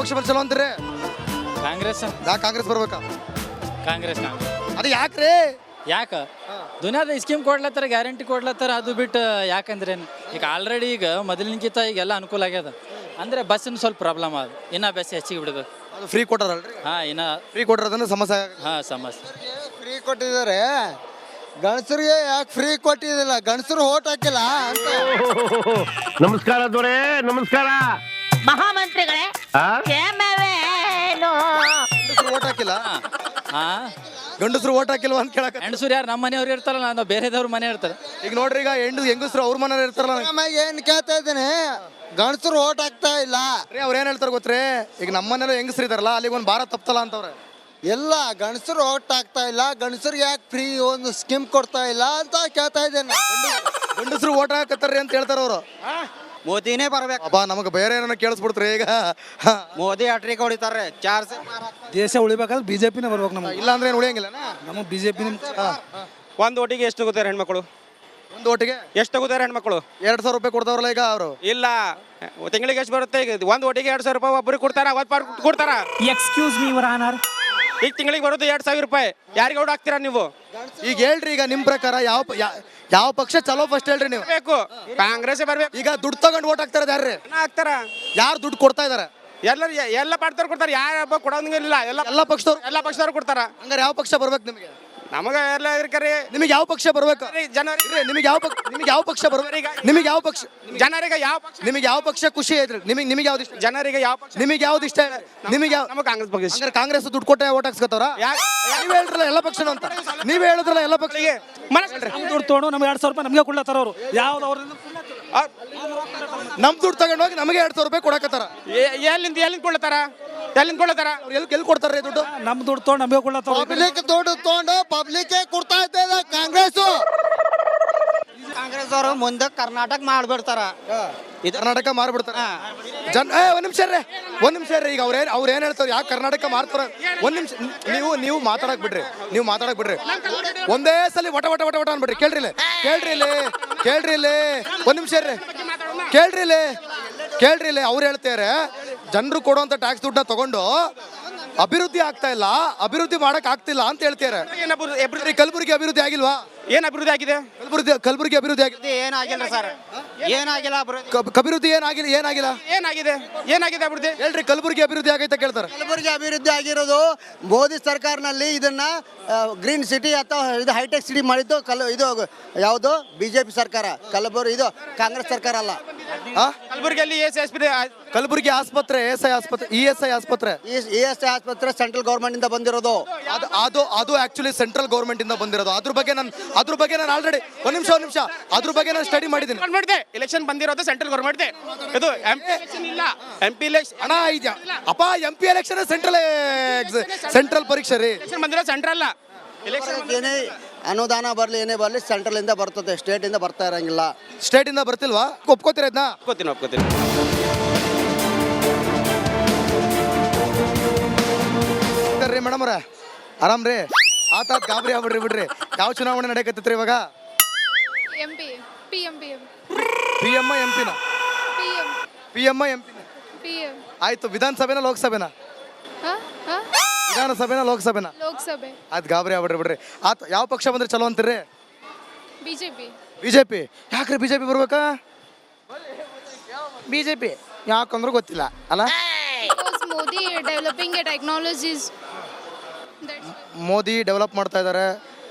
ಪಕ್ಷ ಬಂದ್ರೆ ಚಲೋ ಅಂತೀರಿ? ಕಾಂಗ್ರೆಸ್ ಯಾಕೆ ಕಾಂಗ್ರೆಸ್ ಬರ್ಬೇಕಾ? ಕಾಂಗ್ರೆಸ್ ಅದು ಯಾಕ್ರಿ? ಯಾಕೆ ದುನಿಯಾದ ಸ್ಕೀಮ್ ಕೊಡ್ಲತ್ತಾರ, ಗ್ಯಾರಂಟಿ ಕೊಡ್ಲತ್ತಾರ, ಅದು ಬಿಟ್ಟು ಯಾಕಂದ್ರೇನು ಈಗ ಆಲ್ರೆಡಿ ಈಗ ಮೊದಲಿನಕ್ಕಿಂತ ಈಗೆಲ್ಲ ಅನುಕೂಲ ಆಗ್ಯದ. ಅಂದರೆ ಬಸ್ಸಿನ ಸ್ವಲ್ಪ ಪ್ರಾಬ್ಲಮ್ ಅದು, ಇನ್ನೂ ಬಸ್ ಹೆಚ್ಚಿಗೆ ಬಿಡಬೇಕು. ಅದು ಫ್ರೀ ಕೊಟ್ಟಾರಲ್ರಿ? ಹಾಂ, ಇನ್ನೂ ಫ್ರೀ ಕೊಟ್ಟಿರೋದನ್ನ ಸಮಸ್ಯೆ. ಹಾಂ, ಸಮಸ್ಯೆ. ಫ್ರೀ ಕೊಟ್ಟಿದ್ದಾರೆ, ಗಂಡಸರಿಗೆ ಯಾಕೆ ಫ್ರೀ ಕೊಟ್ಟಿದ್ದಿಲ್ಲ? ಗಂಡಸರು ಓಟ್ ಹಾಕಿಲ್ಲ ಅಂತ. ನಮಸ್ಕಾರ ದೊರೆ, ನಮಸ್ಕಾರ. ಮಹಾಮಂತ್ರಿಗಳೇ ಗಂಡಸರು ಓಟ್ ಹಾಕಿಲ್ಲ? ಹಾಂ, ಗಂಡಸರು ಓಟ್ ಹಾಕಿಲ್ವ ಅಂತ ಕೇಳಕ. ಹೆಣ್ಸೂರು ಯಾರು ನಮ್ಮ ಮನೆಯವ್ರು ಇರ್ತಾರಲ್ಲ, ನಾವು ಬೇರೆದವ್ರ ಮನೆ ಇರ್ತಾರೆ. ಈಗ ನೋಡ್ರಿ, ಈಗ ಹೆಂಗಸರು ಅವ್ರ ಮನೇಲಿ ಇರ್ತಾರಲ್ಲ. ಏನ್ ಕೇಳ್ತಾ ಇದ್ದೀನಿ, ಗಂಡಸರು ಓಟ್ ಹಾಕ್ತಾ ಇಲ್ಲ. ಅವ್ರು ಏನ್ ಹೇಳ್ತಾರೆ ಗೊತ್ತ್ರಿ? ಈಗ ನಮ್ಮ ಮನೇಲಿ ಹೆಂಗಸರು ಇದಾರಲ್ಲ, ಅಲ್ಲಿಗೆ ಒಂದು ಭಾರ ತಪ್ತಲ್ಲ ಅಂತವ್ರೆ. ಎಲ್ಲ ಗಂಡಸರು ಓಟ್ ಹಾಕ್ತಾ ಇಲ್ಲ, ಗಂಡಸರಿಗೆ ಯಾಕೆ ಫ್ರೀ ಒಂದು ಸ್ಕೀಮ್ ಕೊಡ್ತಾ ಇಲ್ಲ ಅಂತ ಕೇಳ್ತಾ ಇದ್ದೇನೆ. ಗಂಡಸರು ಓಟ್ ಹಾಕತ್ತಾರ್ರಿ ಅಂತ ಹೇಳ್ತಾರ ಅವರು. ಮೋದಿನೇ ಬರ್ಬೇಕು. ಅಬ್ಬಾ, ನಮಗೆ ಬೇರೆ ಏನೋ ಕೇಳಿಸ್ಬಿಡ್ತ್ರಿ ಈಗ. ಮೋದಿ ಅಟ್ರಿಕ್ ಹೊಡಿತಾರೆ. ದೇಶ ಉಳಿಬೇಕಾದ್ರೆ ಬಿಜೆಪಿನೇ ಬರ್ಬೇಕು ನಮಗೆ. ಇಲ್ಲ ಅಂದ್ರೆ ಏನು ಉಳಿಯಂಗಿಲ್ಲ ನಮಗೆ ಬಿಜೆಪಿ. ಒಂದು ಓಟಿಗೆ ಎಷ್ಟು ತಗೋತಾರೆ ಹೆಣ್ಮಕ್ಳು? ಒಂದು ಓಟಿಗೆ ಎಷ್ಟು ತಗೋತಾರೆ ಹೆಣ್ಮಕ್ಳು? 2,000 ರೂಪಾಯಿ ಕೊಡ್ತಾವ್ರಲ್ಲ ಈಗ ಅವರು. ಇಲ್ಲ, ತಿಂಗಳಿಗೆ ಎಷ್ಟು ಬರುತ್ತೆ? ಈಗ ಒಂದು ಓಟಿಗೆ 2,000 ರೂಪಾಯಿ ಒಬ್ಬರಿಗೆ ಕೊಡ್ತಾರ, ಕೊಡ್ತಾರ. Excuse me your honour. ಈಗ ತಿಂಗಳಿಗೆ ಬರೋದು 2,000 ರೂಪಾಯಿ. ಯಾರಿಗೆ ಓಟ್ ಹಾಕ್ತೀರಾ ನೀವು? ಈಗ ಹೇಳ್ರಿ, ಈಗ ನಿಮ್ ಪ್ರಕಾರ ಯಾವ ಪಕ್ಷ ಚಲೋ ಫಸ್ಟ್ ಹೇಳ್ರಿ ನೀವು. ಬೇಕು ಕಾಂಗ್ರೆಸ್ ಬರ್ಬೇಕು. ಈಗ ದುಡ್ಡು ತಗೊಂಡು ಓಟ್ ಹಾಕ್ತಾರ ಯಾರ್ರಿ? ಹಾಕ್ತಾರ. ಯಾರು ದುಡ್ಡು ಕೊಡ್ತಾ ಇದಾರೆ? ಎಲ್ಲ ಪಾರ್ಟಿದವ್ರು ಕೊಡ್ತಾರೆ, ಯಾರ ಕೊಡೋಂಗಿಲ್ಲ. ಎಲ್ಲ ಪಕ್ಷದವ್ರು ಕೊಡ್ತಾರ. ಹಂಗಾರೆ ಯಾವ ಪಕ್ಷ ಬರ್ಬೇಕು ನಿಮಗೆ? ನಮಗ ಎಲ್ಲ ಇರ್ಕರಿ. ನಿಮಗೆ ಯಾವ ಪಕ್ಷ ಬರ್ಬೇಕು? ಜನರಿಗೆ ನಿಮಗೆ ಯಾವ ಪಕ್ಷ ಬರ್ಬೇಕು? ನಿಮಗೆ ಯಾವ ಪಕ್ಷ? ಜನರಿಗೆ ಯಾವ ಪಕ್ಷ? ನಿಮಗೆ ಯಾವ ಪಕ್ಷ ಖುಷಿ ಐತ್ರಿ? ನಿಮಗೆ ಯಾವ್ದು ಇಷ್ಟ? ಜನರಿಗೆ ಯಾವ ಪಕ್ಷ? ನಿಮಗೆ ಯಾವ್ದು ಇಷ್ಟ? ನಿಮಗೆ ಯಾವ? ನಮಗೆ ಕಾಂಗ್ರೆಸ್ ಪಕ್ಷ ಇಷ್ಟ. ಹಂಗಾರೆ ಕಾಂಗ್ರೆಸ್ ದುಡ್ಡು ಕೊಟ್ಟೆ ಓಟ್ ಹಾಕ್ಸ್ಕೊತಾರ? ನೀವ್ ಹೇಳಿದ್ರಲ್ಲ ಎಲ್ಲ ಪಕ್ಷನೂ ಅಂತ. ನೀವೇ ಹೇಳಿದ್ರಲ್ಲ ಎಲ್ಲ ಪಕ್ಷ. ದುಡ್ಡು ತೊಗೊಂಡು ನಮ್ಗೆ 2,000 ರೂಪಾಯಿ ನಮಗೆ ಕೊಡ್ಲತ್ತಾರ ಅವರು. ಯಾವ್ದು ಅವ್ರಿಂದ ನಮ್ ದುಡ್ಡು ತಗೊಂಡು ಹೋಗಿ ನಮಗೆ 2,000 ರೂಪಾಯಿ ಕೊಡಕತ್ತಾರ. ಎಲ್ಲಿಂದ ಕೊಡ್ತಾರ? ಎಲ್ಲಿ ಕೊಡ್ತಾರ ದುಡ್ಡು? ನಮ್ ದುಡ್ಡು ತೊಗೊಂಡು ನಮಗೆ ಕೊಡ್ಲತ್ತಾರ. ಪಬ್ಲಿಕ್ ದುಡ್ಡು ತೊಗೊಂಡು ಪಬ್ಲಿಕ್ ಕೊಡ್ತಾ ಇದ್ದೇವೆ ಕಾಂಗ್ರೆಸ್. ಕಾಂಗ್ರೆಸ್ ಅವರು ಮುಂದೆ ಕರ್ನಾಟಕ ಮಾಡ್ಬಿಡ್ತಾರ. ಕರ್ನಾಟಕ ಮಾರ್ಬಿಡ್ತಾರ. ಒಂದ್ ನಿಮಿಷ ರೀ. ಈಗ ಅವ್ರ ಏನ್ ಹೇಳ್ತಾರೆ? ಯಾಕೆ ಕರ್ನಾಟಕ ಮಾರ್ತಾರ? ಒಂದ್ ನಿಮಿಷ, ನೀವು ಮಾತಾಡಕ್ ಬಿಡ್ರಿ. ಒಂದೇ ಸಲ ವಟ ವಟ ವಟ ವಟ ಅನ್ಬಿಡ್ರಿ. ಕೇಳ್ರಿ ಇಲ್ಲಿ ಒಂದ್ ನಿಮಿಷ ರೀ. ಕೇಳ್ರಿ ಇಲ್ಲಿ ಅವ್ರು ಹೇಳ್ತಾರೆ, ಜನರು ಕೊಡುವಂತ ಟ್ಯಾಕ್ಸ್ ದುಡ್ಡನ್ನ ತಗೊಂಡು ಅಭಿವೃದ್ಧಿ ಆಗ್ತಾ ಇಲ್ಲ, ಅಭಿವೃದ್ಧಿ ಮಾಡಕ್ ಆಗ್ತಿಲ್ಲ ಅಂತ ಹೇಳ್ತಾರೆ. ಕಲಬುರಗಿ ಅಭಿವೃದ್ಧಿ ಆಗಿಲ್ವಾ? ಏನ್ ಅಭಿವೃದ್ಧಿ ಆಗಿದೆ? ಕಲಬುರಗಿ ಅಭಿವೃದ್ಧಿ ಆಗಿದೆ? ಏನಾಗಿಲ್ಲ ಸರ್, ಏನಾಗಿಲ್ಲ. ಅಭಿವೃದ್ಧಿ ಏನಾಗಿದೆ ಅಭಿವೃದ್ಧಿ ಹೇಳ್ರಿ. ಕಲಬುರಗಿ ಅಭಿವೃದ್ಧಿ ಆಗೈತೆ ಕೇಳ್ತಾರೆ. ಕಲಬುರಗಿ ಅಭಿವೃದ್ಧಿ ಆಗಿರೋದು ಮೋದಿ ಸರ್ಕಾರನಲ್ಲಿ. ಇದನ್ನ ಗ್ರೀನ್ ಸಿಟಿ ಅಥವಾ ಇದು ಹೈಟೆಕ್ ಸಿಟಿ ಮಾಡಿದ್ದು ಇದು ಯಾವುದು? ಬಿಜೆಪಿ ಸರ್ಕಾರ. ಕಲಬುರಗಿ ಇದು ಕಾಂಗ್ರೆಸ್ ಸರ್ಕಾರ ಅಲ್ಲ. ಕಲಬುರಗಿಯಲ್ಲಿ ಕಲಬುರಗಿ ಆಸ್ಪತ್ರೆ, ESI ಆಸ್ಪತ್ರೆ ಸೆಂಟ್ರಲ್ ಗೌರ್ಮೆಂಟ್ ಇಂದ ಬಂದಿರೋದು. ಅದು ಆಕ್ಚುಲಿ ಸೆಂಟ್ರಲ್ ಗೌರ್ಮೆಂಟ್ ಇಂದ ಬಂದಿರೋದು. ಅದ್ರ ಬಗ್ಗೆ ನಾನು ಆಲ್ರೆಡಿ ಒಂದ್ ನಿಮಿಷ ಅದ್ರ ಬಗ್ಗೆ ನಾನು ಸ್ಟಡಿ ಮಾಡಿದ್ದೀನಿ. ಎಲೆಕ್ಷನ್ ಬಂದಿರೋದು ಸೆಂಟ್ರಲ್ ಗೌರ್ಮೆಂಟ್. ಇದು MP ಎಲೆಕ್ಷನ್ ಅಣ್ಣ ಇದೆಯಾ ಅಪ್ಪ? MP ಎಲೆಕ್ಷನ್ ಸೆಂಟ್ರಲ್ ಪರೀಕ್ಷೆ ರೀ. ಬಂದಿರೋದು ಸೆಂಟ್ರಲ್ ಅಲ್ಲ. ಏನೇ ಅನುದಾನ ಬರ್ಲಿ ಏನೇ ಬರ್ಲಿ ಸೆಂಟ್ರಲ್ ಇಂದ ಬರ್ತದೆ, ಸ್ಟೇಟ್ ಇಂದ ಬರ್ತಾ ಇರಂಗಿಲ್ಲ. ಸ್ಟೇಟ್ ಇಂದ ಬರ್ತಿಲ್ವಾ? ಒಪ್ಕೋತೀರ ಇದನ್ನ? ಒಪ್ಕೋತೀನಿ. ರೀ ಮೇಡಮ್ ಅವ್ರ ಆರಾಮ್ ರೀ? ಆತಾತ್ ಗಾಬರಿ ಆಗ್ಬಿಡ್ರಿ. ಯಾವ ಚುನಾವಣೆ ನಡೆಯಕತ್ತೈತ್ರಿ ಇವಾಗ? PM ಆಯ್ತು. ವಿಧಾನಸಭೆನ ಲೋಕಸಭೆನ? ವಿಧಾನಸಭೆನ ಲೋಕಸಭೆನ? ಲೋಕಸಭೆ. ಆಯ್ತು, ಗಾಬರಿ ಆಗ್ಬಿಡ್ರಿ. ಆತ ಯಾವ ಪಕ್ಷ ಬಂದ್ರೆ ಚಲೋ ಅಂತೀರಿ? ಬಿಜೆಪಿ. ಯಾಕ್ರಿ ಬಿಜೆಪಿ ಬರ್ಬೇಕಾ? ಬಿಜೆಪಿ ಯಾಕಂದ್ರೂ ಗೊತ್ತಿಲ್ಲ ಅಲ್ಲ. Modi developing technologies. Modi develop ಮಾಡ್ತಾ ಇದ್ದಾರೆ,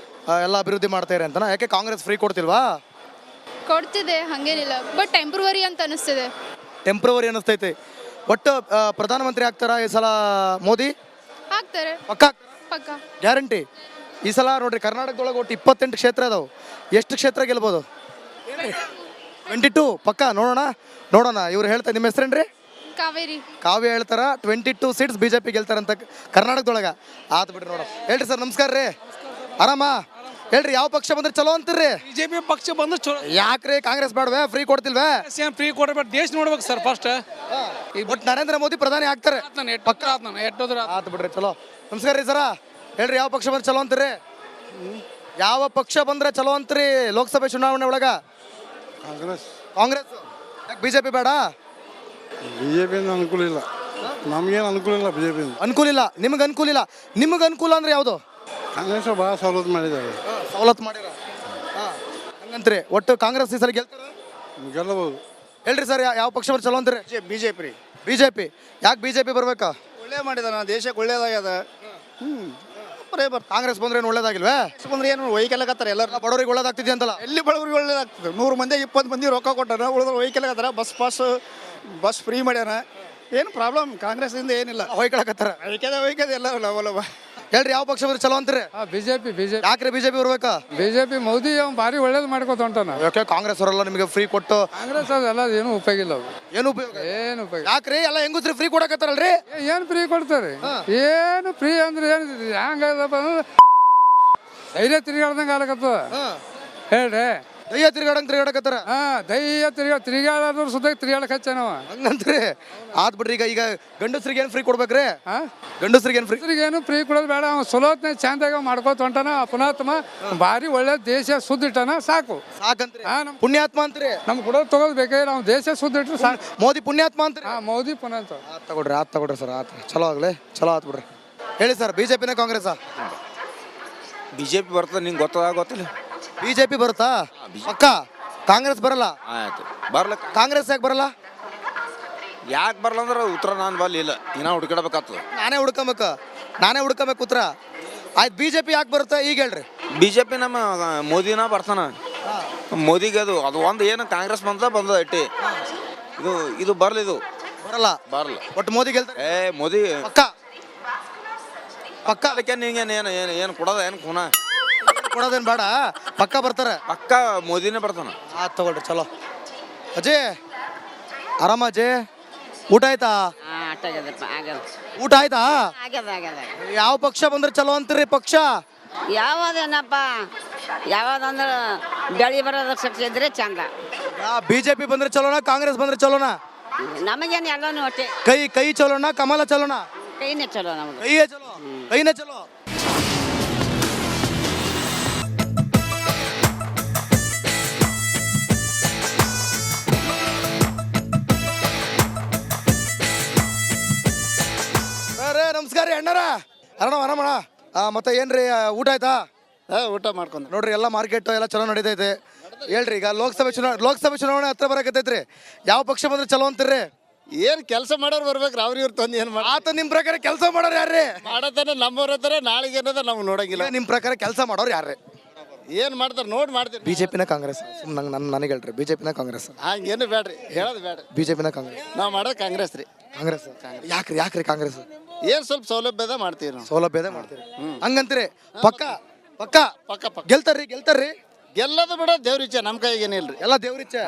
ಎಲ್ಲ ಅಭಿವೃದ್ಧಿ ಮಾಡ್ತಾ ಇದ್ದಾರೆ ಅಂತನಾ? ಯಾಕೆ ಕಾಂಗ್ರೆಸ್ ಫ್ರೀ ಕೊಡ್ತಿಲ್ವಾ? ಕೊಡ್ತಿದೆ, ಹಂಗೇನಿಲ್ಲ. ಬಟ್ ಟೆಂಪ್ರವರಿ ಅಂತ ಅನಿಸ್ತಿದೆ. ಟೆಂಪ್ರವರಿ ಅನಿಸ್ತೈತಿ. ಒಟ್ಟು ಪ್ರಧಾನಮಂತ್ರಿ ಆಗ್ತಾರ ಈ ಸಲ ಮೋದಿ? ಆಗ್ತಾರೆ ಪಕ್ಕ ಗ್ಯಾರಂಟಿ. ಈ ಸಲ ನೋಡ್ರಿ, ಕರ್ನಾಟಕದೊಳಗೆ ಒಟ್ಟು 28 ಕ್ಷೇತ್ರ ಅದಾವು. ಎಷ್ಟು ಕ್ಷೇತ್ರ ಗೆಲ್ಬೋದು? 22 ಪಕ್ಕ. ನೋಡೋಣ. ಇವ್ರು ಹೇಳ್ತಾರೆ. ನಿಮ್ಮ ಹೆಸರೇನ್ರಿ? ಕಾವ್ಯ ಹೇಳ್ತಾರ 22 ಸೀಟ್ಸ್ ಬಿಜೆಪಿ ಗೆಲ್ತಾರಂತ ಕರ್ನಾಟಕದೊಳಗ. ಆತ್ ಬಿಡ್ರಿ. ನೋಡ ಹೇಳ್ರಿ ಸರ್, ನಮಸ್ಕಾರ ರೀ. ಆರಾಮ? ಹೇಳ್ರಿ, ಯಾವ ಪಕ್ಷ ಬಂದ್ರೆ ಚಲೋ ಅಂತೀರಿ? ಬಿಜೆಪಿ ಪಕ್ಷ ಬಂದ್ರೆ ಚಲೋ. ಯಾಕ್ರಿ ಕಾಂಗ್ರೆಸ್ ಬೇಡವೇ? ಫ್ರೀ ಕೊಡ್ತಿಲ್ವೇ? ಫ್ರೀ ಕೊಡ್ಬೇಕು, ದೇಶ ನೋಡ್ಬೇಕು sir first. But Narendra Modi ಪ್ರಧಾನಿ ಆಗ್ತಾರೆ ಪಕ್ಕ. ಆತ್ ಬಿಡ್ರಿ, ಚಲೋ. ನಮಸ್ಕಾರ ರೀ ಸರ. ಹೇಳ್ರಿ, ಯಾವ ಪಕ್ಷ ಬಂದ್ರೆ ಚಲೋ ಅಂತೀರಿ? ಯಾವ ಪಕ್ಷ ಬಂದ್ರೆ ಚಲೋ ಅಂತೀರಿ ಲೋಕಸಭೆ ಚುನಾವಣೆ ಒಳಗ? ಕಾಂಗ್ರೆಸ್. ಯಾಕೆ ಬಿಜೆಪಿ ಬೇಡ? ಬಿಜೆಪಿ ಅನುಕೂಲ ಇಲ್ಲ. ನಮ್ಗೇನು ಅನುಕೂಲ ಇಲ್ಲ ಬಿಜೆಪಿ ಅನುಕೂಲ ಇಲ್ಲ, ನಿಮಗೆ ಅನುಕೂಲ ಇಲ್ಲ. ನಿಮಗೆ ಅನುಕೂಲ ಅಂದ್ರೆ ಯಾವುದು? ಕಾಂಗ್ರೆಸ್ ಭಾಳ ಸವಲತ್ತು ಮಾಡಿದ್ದಾರೆ, ಸವಲತ್ತು ಮಾಡಿರ ಹಂಗಂತ್ರಿ. ಒಟ್ಟು ಕಾಂಗ್ರೆಸ್ ಈ ಸಲ ಗೆಲ್ತಾರ? ಗೆಲ್ಲಬಹುದು. ಹೇಳ್ರಿ ಸರ್, ಯಾವ ಪಕ್ಷ ಬರ್ ಚಲೋ ಅಂತೀರಿ? ಬಿಜೆಪಿ ರೀ. ಬಿಜೆಪಿ. ಯಾಕೆ ಬಿಜೆಪಿ ಬರ್ಬೇಕಾ? ಒಳ್ಳೆ ಮಾಡಿದಾನ, ದೇಶಕ್ಕೆ ಒಳ್ಳೇದಾಗ್ಯದ. ಬರೇ ಕಾಂಗ್ರೆಸ್ ಬಂದ್ರೆ ಏನು ಒಳ್ಳೇದಾಗಿಲ್ವೇ? ಬಂದ್ರೆ ಏನು ಒಯ್ಕೆಲ್ಲಕತ್ತಾರ ಎಲ್ಲರೂ. ಬಡವರಿಗೆ ಒಳ್ಳೇದಾಗ್ತಿದೆ ಅಂತಲ್ಲ? ಎಲ್ಲಿ ಬಡವ್ರಿಗೆ ಒಳ್ಳೇದಾಗ್ತದೆ. 100 ಮಂದಿ 20 ಮಂದಿ ರೊಕ್ಕ ಕೊಟ್ಟಾನ, ಉಳಿದ್ರೆ ಒಯ್ಕೆಲ್ಲಕತ್ತಾರ. ಬಸ್ ಫ್ರೀ ಮಾಡ್ಯಾನ. ಏನು ಪ್ರಾಬ್ಲಮ್ ಕಾಂಗ್ರೆಸ್ದಿಂದ ಏನಿಲ್ಲ. ಹೊಯ್ಕೊಳಕತ್ತಾರ. ಒಯ್ಕದ ಎಲ್ಲ ಲವ. ಹೇಳ್ರಿ, ಯಾವ ಪಕ್ಷ ಬಂದ್ರೆ ಚಲೋ ಅಂತೀರಿ? ಬಿಜೆಪಿ ಯಾಕ್ರಿ ಬಿಜೆಪಿ ಬರ್ಬೇಕಾ? ಬಿಜೆಪಿ ಮೋದಿ ಅವ್ನು ಭಾರಿ ಒಳ್ಳೇದು ಮಾಡ್ಕೊತ ಹೊಂಟಾನ. ಯಾಕೆ ಕಾಂಗ್ರೆಸ್ ಅವರೆಲ್ಲ ನಿಮಗೆ ಫ್ರೀ ಕೊಟ್ಟು ಕಾಂಗ್ರೆಸ್ ಅದೆಲ್ಲ ಏನು ಉಪಯೋಗ ಇಲ್ಲ ಅವು. ಏನು ಉಪಯೋಗ? ಏನು ಉಪಯೋಗ? ಯಾಕ್ರಿ ಎಲ್ಲ ಹೆಂಗಸ್ರಿ ಫ್ರೀ ಕೊಡಕತ್ತಾರಲ್ರಿ? ಏನು ಫ್ರೀ ಕೊಡ್ತಾರೆ? ಏನು ಫ್ರೀ ಅಂದ್ರೆ ಏನು ಹೆಂಗದಪ್ಪ ಅಂದ್ರೆ ಧೈರ್ಯ ತಿರುಗಾಡ್ದಂಗೆ ಆಗ್ಲಕತ್ತದ. ಹೇಳ್ರಿ, ದಯ್ಯ ತಿರ್ಗಾಡಕತ್ತಾರ. ದಯ್ಯ ತಿರುಗಾಡೋದ್ರ ಸುತ್ತ ತಿರುಗಾಡಕ್ ಹಚ್ಚಾನವ. ಹಂಗಂತ್ರಿ ಆತ್ ಬಿಡ್ರಿ. ಈಗ ಗಂಡಸ್ರಿಗೆ ಏನ್ ಫ್ರೀ ಕೊಡ್ಬೇಕ್ರಿ? ಗಂಡಸ್ರಿಗೆ ಏನ್ ಫ್ರೀ? ಏನು ಫ್ರೀ ಕೊಡೋದು ಬೇಡ. ಅವ್ನು ಸೊಲೋತ್ನ ಚಂದಾಗ ಮಾಡ್ಕೋತ ಹೊಂಟಾನ. ಪುನಾತ್ಮ ಭಾರಿ ಒಳ್ಳೆ ದೇಶ ಸುದ್ದಿಟ್ಟಾನ, ಸಾಕು. ಸಾಕಂತ್ರಿ. ಪುಣ್ಯಾತ್ಮ ಅಂತ್ರಿ. ನಮ್ಗೆ ಕೊಡೋದು ತಗೋದು ಬೇಕಾದ್ರೆ ನಾವು ದೇಶ ಸುದ್ದಿಟ್ರು ಸಾಕು. ಮೋದಿ ಪುಣ್ಯಾತ್ಮ ಅಂತ್ರಿ. ಮೋದಿ ಪುನಂತ ಆತ್ ತಗೊಡ್ರಿ ಸರ್. ಆತ್ ಚಲೋ ಆಗ್ಲಿ, ಚಲೋ ಆತ್ ಬಿಡ್ರಿ. ಹೇಳಿ ಸರ್, ಬಿಜೆಪಿನ ಕಾಂಗ್ರೆಸ್? ಬಿಜೆಪಿ ಬರ್ತದೆ, ನಿಂಗೆ ಗೊತ್ತಿಲ್ಲ. ಬಿಜೆಪಿ ಬರುತ್ತಾ? ಪಕ್ಕ. ಕಾಂಗ್ರೆಸ್ ಬರಲ್ಲ? ಆಯ್ತು, ಬರ್ಲಕ್ಕ. ಕಾಂಗ್ರೆಸ್ ಯಾಕೆ ಬರಲ್ಲ? ಯಾಕೆ ಬರಲ್ಲ ಅಂದ್ರೆ ಉತ್ತರ ನಾನು ಬಲ್ಲಿ ಇಲ್ಲ, ಇನ್ನ ಹುಡುಕಾಡ್ಬೇಕಾಗ್ತದೆ. ನಾನೇ ಹುಡ್ಕೋಬೇಕು ಉತ್ತರ. ಆಯ್ತು, ಬಿಜೆಪಿ ಯಾಕೆ ಬರುತ್ತೆ ಈಗ ಹೇಳ್ರಿ? ಬಿಜೆಪಿ ನಮ್ಮ ಮೋದಿನ ಬರ್ತಾನ. ಮೋದಿಗೆ ಅದು ಒಂದು ಏನು ಕಾಂಗ್ರೆಸ್ ಬಂದ ಇಟ್ಟಿ ಇದು ಬರಲ್ಲ. ಒಟ್ಟು ಮೋದಿ ಗೆಲ್ತಾರೆ. ಮೋದಿ ಪಕ್ಕ. ಅದಕ್ಕೆ ನಿಂಗೆ ಏನು ಕೊಡೋದ ಏನು ಖೂನ ಕೊಡೋದೇನು ಬೇಡ, ಪಕ್ಕ ಬರ್ತಾರೆ. ಪಕ್ಕ ಮೋದಿನೇ ಬರ್ತಾನ. ಆತ್ ತಗೊಳ್ರಿ, ಚಲೋ. ಅಜಯ್, ಆರಾಮ ಅಜಯ್? ಊಟ ಆಯ್ತಾ? ಊಟ ಆಯ್ತಾ? ಯಾವ ಪಕ್ಷ ಬಂದ್ರೆ ಚಲೋ ಅಂತೀರಿ? ಪಕ್ಷ ಯಾವ್ದೇನಪ್ಪ, ಯಾವ್ದಂದ್ರೆ ಬೆಳಿ ಬರೋದಕ್ಕೆ ಶಕ್ತಿ ಇದ್ರೆ ಚಂದ. ಬಿಜೆಪಿ ಬಂದ್ರೆ ಚಲೋನಾ, ಕಾಂಗ್ರೆಸ್ ಬಂದ್ರೆ ಚಲೋನಾ? ನಮಗೇನು ಎಲ್ಲನೂ ಒಟ್ಟೆ. ಕೈ ಚಲೋನಾ, ಕಮಲ ಚಲೋನಾ? ಕೈನೇ ಚಲೋ ನಮ್ಗೆ. ಕೈನೇ ಚಲೋ. ನಮಸ್ಕಾರ ರೀ ಅಣ್ಣಾರ. ಆರಾಮಣ. ಮತ್ತೆ ಏನ್ರಿ, ಊಟ ಆಯ್ತಾ? ಊಟ ಮಾಡ್ಕೊಂಡು ನೋಡ್ರಿ, ಎಲ್ಲ ಮಾರ್ಕೆಟ್ ಎಲ್ಲ ಚಲೋ ನಡೀತೈತೆ. ಹೇಳ್ರಿ, ಈಗ ಲೋಕಸಭೆ ಚುನಾವಣೆ ಹತ್ರ ಬರಕತ್ತೈತ್ರಿ. ಯಾವ ಪಕ್ಷ ಬಂದ್ರೆ ಚಲೋ ಅಂತೀರಿ? ಏನು ಕೆಲಸ ಮಾಡೋರು ಬರ್ಬೇಕ್ರಿ. ಇವ್ರು ತಂದು ಏನು ಆತ ನಿಮ್ ಪ್ರಕಾರ ಕೆಲಸ ಮಾಡೋರು ಯಾರ್ರಿ? ಮಾಡತ್ತಾನೆ ನಮ್ಮವ್ರ ಹತ್ರ. ನಾಳೆಗೆ ಏನದ ನಮ್ಗೆ ನೋಡಂಗಿಲ್ಲ. ನಿಮ್ ಪ್ರಕಾರ ಕೆಲಸ ಮಾಡೋರು ಯಾರ್ರಿ? ಏನು ಮಾಡ್ತಾರೆ ನೋಡಿ ಮಾಡ್ತೀರಿ. ಬಿಜೆಪಿನ ಕಾಂಗ್ರೆಸ್? ನನಗೆ ಹೇಳ್ರಿ, ಬಿಜೆಪಿನ ಕಾಂಗ್ರೆಸ್? ಹಂಗೇನು ಬೇಡ್ರಿ, ಹೇಳೋದು ಬೇಡ. ಬಿಜೆಪಿನ ಕಾಂಗ್ರೆಸ್? ನಾವು ಮಾಡೋದು ಕಾಂಗ್ರೆಸ್ ರೀ. ಕಾಂಗ್ರೆಸ್ ಯಾಕ್ರಿ ಕಾಂಗ್ರೆಸ್? ಏನು ಸ್ವಲ್ಪ ಸೌಲಭ್ಯದ ಮಾಡ್ತೀವಿ ನಾವು. ಸೌಲಭ್ಯದ ಮಾಡ್ತೀರಿ ಹಂಗಂತೀರಿ? ಪಕ್ಕ ಗೆಲ್ತಾರ್ರಿ? ಗೆಲ್ಲದು ಬಿಡ ದೇವ್ರ ಇಚ್ಛೆ, ನಮ್ಮ ಕೈಗೆ ಏನಿಲ್ರಿ. ಎಲ್ಲ ದೇವ್ರಿಚ್ಛೆ.